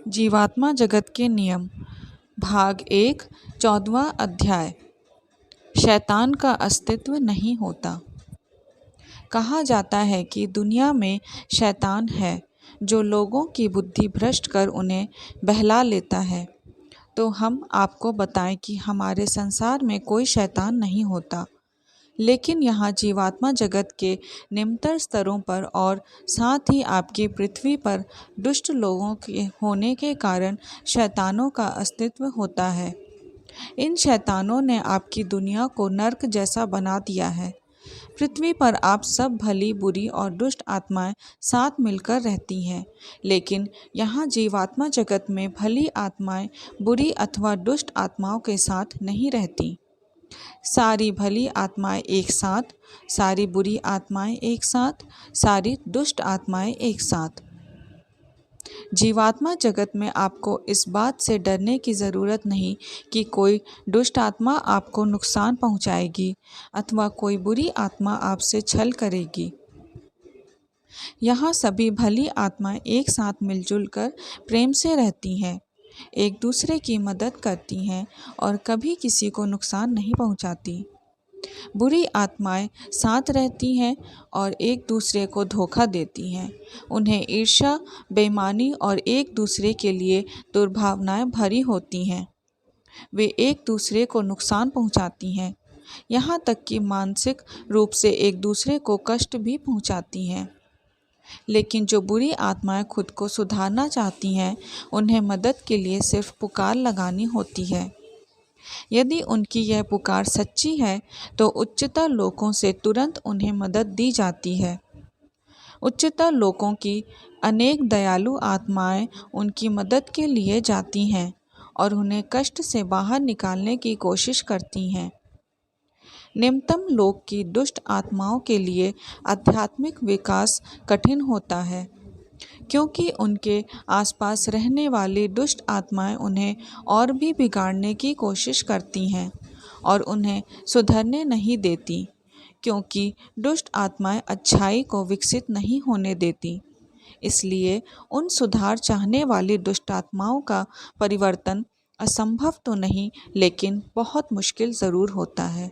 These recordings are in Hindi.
जीवात्मा जगत के नियम भाग 1 14वां अध्याय। शैतान का अस्तित्व नहीं होता। कहा जाता है कि दुनिया में शैतान है जो लोगों की बुद्धि भ्रष्ट कर उन्हें बहला लेता है। तो हम आपको बताएं कि हमारे संसार में कोई शैतान नहीं होता, लेकिन यहाँ जीवात्मा जगत के निम्नतर स्तरों पर और साथ ही आपकी पृथ्वी पर दुष्ट लोगों के होने के कारण शैतानों का अस्तित्व होता है। इन शैतानों ने आपकी दुनिया को नर्क जैसा बना दिया है। पृथ्वी पर आप सब भली बुरी और दुष्ट आत्माएं साथ मिलकर रहती हैं, लेकिन यहाँ जीवात्मा जगत में भली आत्माएं बुरी अथवा दुष्ट आत्माओं के साथ नहीं रहती। सारी भली आत्माएं एक साथ, सारी बुरी आत्माएं एक साथ, सारी दुष्ट आत्माएं एक साथ। जीवात्मा जगत में आपको इस बात से डरने की ज़रूरत नहीं कि कोई दुष्ट आत्मा आपको नुकसान पहुंचाएगी अथवा कोई बुरी आत्मा आपसे छल करेगी। यहाँ सभी भली आत्माएं एक साथ मिलजुल कर प्रेम से रहती हैं, एक दूसरे की मदद करती हैं और कभी किसी को नुकसान नहीं पहुंचाती। बुरी आत्माएं साथ रहती हैं और एक दूसरे को धोखा देती हैं। उन्हें ईर्ष्या, बेईमानी और एक दूसरे के लिए दुर्भावनाएं भरी होती हैं। वे एक दूसरे को नुकसान पहुंचाती हैं, यहाँ तक कि मानसिक रूप से एक दूसरे को कष्ट भी पहुंचाती हैं। लेकिन जो बुरी आत्माएं खुद को सुधारना चाहती हैं, उन्हें मदद के लिए सिर्फ पुकार लगानी होती है। यदि उनकी यह पुकार सच्ची है तो उच्चतर लोकों से तुरंत उन्हें मदद दी जाती है। उच्चतर लोकों की अनेक दयालु आत्माएं उनकी मदद के लिए जाती हैं और उन्हें कष्ट से बाहर निकालने की कोशिश करती हैं। निम्नतम लोक की दुष्ट आत्माओं के लिए आध्यात्मिक विकास कठिन होता है, क्योंकि उनके आसपास रहने वाली दुष्ट आत्माएं उन्हें और भी बिगाड़ने की कोशिश करती हैं और उन्हें सुधरने नहीं देती, क्योंकि दुष्ट आत्माएं अच्छाई को विकसित नहीं होने देती। इसलिए उन सुधार चाहने वाली दुष्ट आत्माओं का परिवर्तन असंभव तो नहीं, लेकिन बहुत मुश्किल ज़रूर होता है।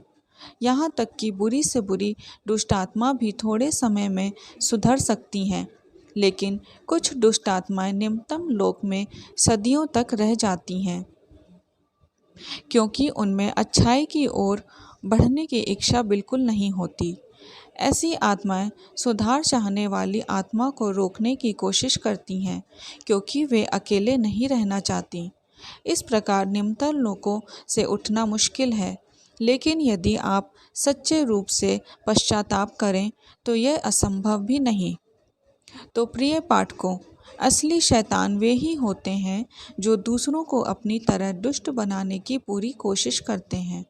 यहाँ तक कि बुरी से बुरी दुष्ट आत्मा भी थोड़े समय में सुधर सकती हैं, लेकिन कुछ दुष्ट आत्माएं निम्नतम लोक में सदियों तक रह जाती हैं, क्योंकि उनमें अच्छाई की ओर बढ़ने की इच्छा बिल्कुल नहीं होती। ऐसी आत्माएं सुधार चाहने वाली आत्मा को रोकने की कोशिश करती हैं, क्योंकि वे अकेले नहीं रहना चाहती। इस प्रकार निम्नतर लोकों से उठना मुश्किल है, लेकिन यदि आप सच्चे रूप से पश्चाताप करें तो यह असंभव भी नहीं। तो प्रिय पाठकों, असली शैतान वे ही होते हैं जो दूसरों को अपनी तरह दुष्ट बनाने की पूरी कोशिश करते हैं।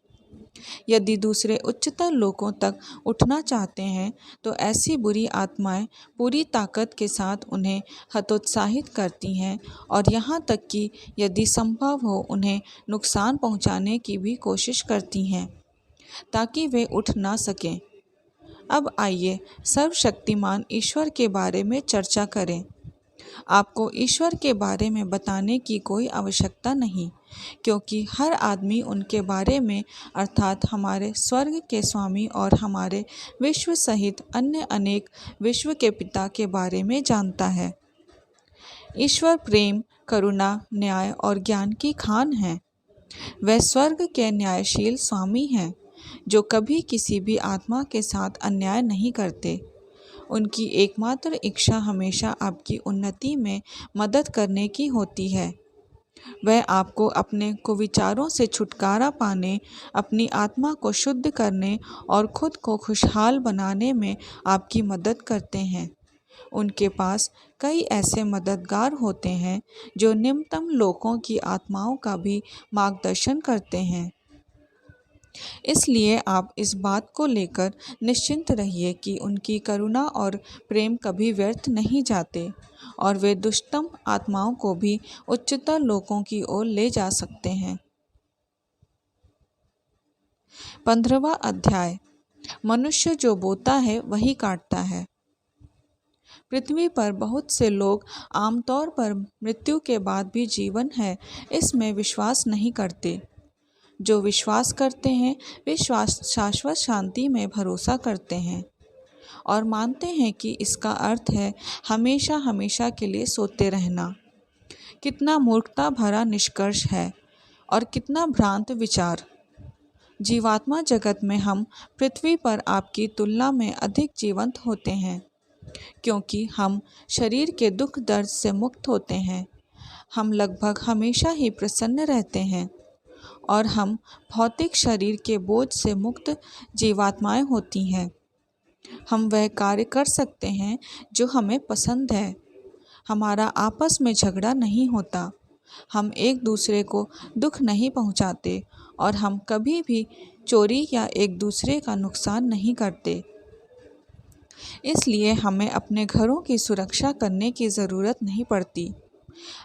यदि दूसरे उच्चतर लोकों तक उठना चाहते हैं तो ऐसी बुरी आत्माएं पूरी ताकत के साथ उन्हें हतोत्साहित करती हैं और यहाँ तक कि यदि संभव हो उन्हें नुकसान पहुँचाने की भी कोशिश करती हैं ताकि वे उठ ना सकें। अब आइए सर्वशक्तिमान ईश्वर के बारे में चर्चा करें। आपको ईश्वर के बारे में बताने की कोई आवश्यकता नहीं, क्योंकि हर आदमी उनके बारे में अर्थात हमारे स्वर्ग के स्वामी और हमारे विश्व सहित अन्य अनेक विश्व के पिता के बारे में जानता है। ईश्वर प्रेम, करुणा, न्याय और ज्ञान की खान है। वह स्वर्ग के न्यायशील स्वामी हैं जो कभी किसी भी आत्मा के साथ अन्याय नहीं करते। उनकी एकमात्र इच्छा हमेशा आपकी उन्नति में मदद करने की होती है। वह आपको अपने कुविचारों से छुटकारा पाने, अपनी आत्मा को शुद्ध करने और खुद को खुशहाल बनाने में आपकी मदद करते हैं। उनके पास कई ऐसे मददगार होते हैं जो निम्नतम लोकों की आत्माओं का भी मार्गदर्शन करते हैं। इसलिए आप इस बात को लेकर निश्चिंत रहिए कि उनकी करुणा और प्रेम कभी व्यर्थ नहीं जाते और वे दुष्टतम आत्माओं को भी उच्चतर लोकों की ओर ले जा सकते हैं। 15वां अध्याय। मनुष्य जो बोता है वही काटता है। पृथ्वी पर बहुत से लोग आमतौर पर मृत्यु के बाद भी जीवन है इसमें विश्वास नहीं करते। जो विश्वास करते हैं वे शाश्वत शांति में भरोसा करते हैं और मानते हैं कि इसका अर्थ है हमेशा हमेशा के लिए सोते रहना। कितना मूर्खता भरा निष्कर्ष है और कितना भ्रांत विचार। जीवात्मा जगत में हम पृथ्वी पर आपकी तुलना में अधिक जीवंत होते हैं, क्योंकि हम शरीर के दुख दर्द से मुक्त होते हैं। हम लगभग हमेशा ही प्रसन्न रहते हैं और हम भौतिक शरीर के बोझ से मुक्त जीवात्माएं होती हैं। हम वह कार्य कर सकते हैं जो हमें पसंद है। हमारा आपस में झगड़ा नहीं होता, हम एक दूसरे को दुख नहीं पहुंचाते और हम कभी भी चोरी या एक दूसरे का नुकसान नहीं करते। इसलिए हमें अपने घरों की सुरक्षा करने की ज़रूरत नहीं पड़ती।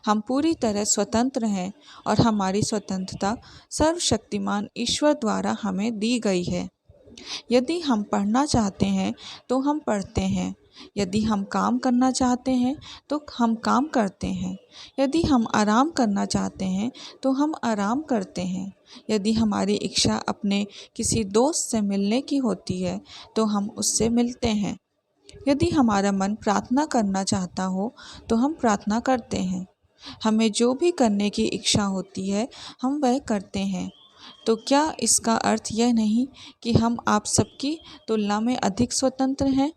हम पूरी तरह स्वतंत्र हैं और हमारी स्वतंत्रता सर्वशक्तिमान ईश्वर द्वारा हमें दी गई है। यदि हम पढ़ना चाहते हैं तो हम पढ़ते हैं, यदि हम काम करना चाहते हैं तो हम काम करते हैं, यदि हम आराम करना चाहते हैं तो हम आराम करते हैं, यदि हमारी इच्छा अपने किसी दोस्त से मिलने की होती है तो हम उससे मिलते हैं, यदि हमारा मन प्रार्थना करना चाहता हो तो हम प्रार्थना करते हैं। हमें जो भी करने की इच्छा होती है हम वह करते हैं। तो क्या इसका अर्थ यह नहीं कि हम आप सबकी तुलना में अधिक स्वतंत्र हैं?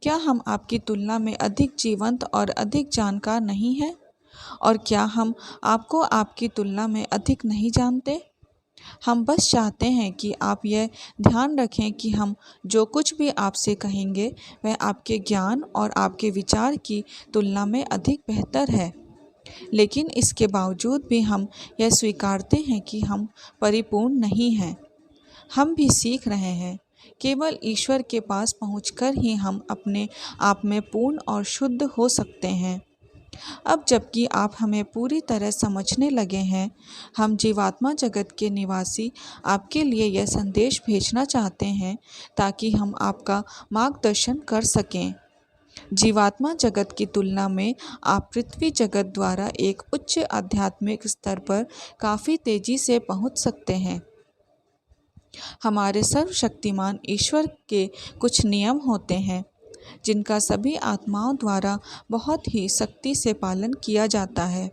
क्या हम आपकी तुलना में अधिक जीवंत और अधिक जानकार नहीं हैं? और क्या हम आपको आपकी तुलना में अधिक नहीं जानते? हम बस चाहते हैं कि आप यह ध्यान रखें कि हम जो कुछ भी आपसे कहेंगे वह आपके ज्ञान और आपके विचार की तुलना में अधिक बेहतर है। लेकिन इसके बावजूद भी हम यह स्वीकारते हैं कि हम परिपूर्ण नहीं हैं। हम भी सीख रहे हैं। केवल ईश्वर के पास पहुंचकर ही हम अपने आप में पूर्ण और शुद्ध हो सकते हैं। अब जबकि आप हमें पूरी तरह समझने लगे हैं, हम जीवात्मा जगत के निवासी आपके लिए यह संदेश भेजना चाहते हैं ताकि हम आपका मार्गदर्शन कर सकें। जीवात्मा जगत की तुलना में आप पृथ्वी जगत द्वारा एक उच्च आध्यात्मिक स्तर पर काफ़ी तेज़ी से पहुंच सकते हैं। हमारे सर्वशक्तिमान ईश्वर के कुछ नियम होते हैं जिनका सभी आत्माओं द्वारा बहुत ही सख्ती से पालन किया जाता है।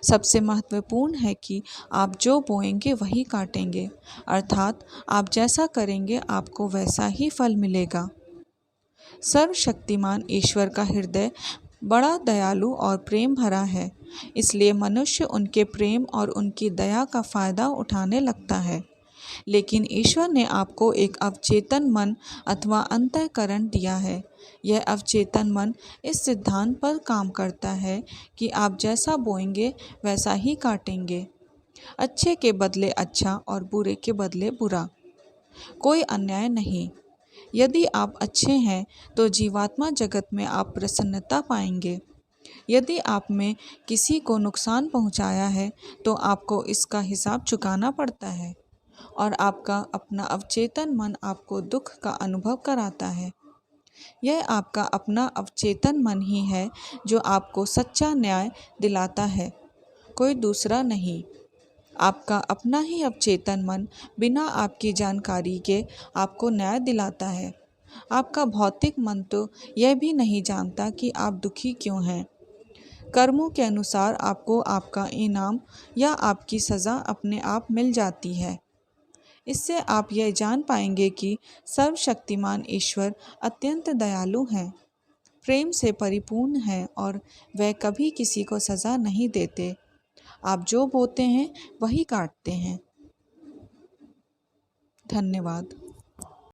सबसे महत्वपूर्ण है कि आप जो बोएंगे वही काटेंगे, अर्थात आप जैसा करेंगे आपको वैसा ही फल मिलेगा। सर्वशक्तिमान ईश्वर का हृदय बड़ा दयालु और प्रेम भरा है, इसलिए मनुष्य उनके प्रेम और उनकी दया का फ़ायदा उठाने लगता है। लेकिन ईश्वर ने आपको एक अवचेतन मन अथवा अंतःकरण दिया है। यह अवचेतन मन इस सिद्धांत पर काम करता है कि आप जैसा बोएंगे वैसा ही काटेंगे। अच्छे के बदले अच्छा और बुरे के बदले बुरा। कोई अन्याय नहीं। यदि आप अच्छे हैं तो जीवात्मा जगत में आप प्रसन्नता पाएंगे। यदि आप में किसी को नुकसान पहुंचाया है तो आपको इसका हिसाब चुकाना पड़ता है और आपका अपना अवचेतन मन आपको दुख का अनुभव कराता है। यह आपका अपना अवचेतन मन ही है जो आपको सच्चा न्याय दिलाता है, कोई दूसरा नहीं। आपका अपना ही अवचेतन मन बिना आपकी जानकारी के आपको न्याय दिलाता है। आपका भौतिक मन तो यह भी नहीं जानता कि आप दुखी क्यों हैं। कर्मों के अनुसार आपको आपका इनाम या आपकी सज़ा अपने आप मिल जाती है। इससे आप यह जान पाएंगे कि सर्वशक्तिमान ईश्वर अत्यंत दयालु हैं, प्रेम से परिपूर्ण हैं और वह कभी किसी को सज़ा नहीं देते। आप जो बोते हैं वही काटते हैं। धन्यवाद।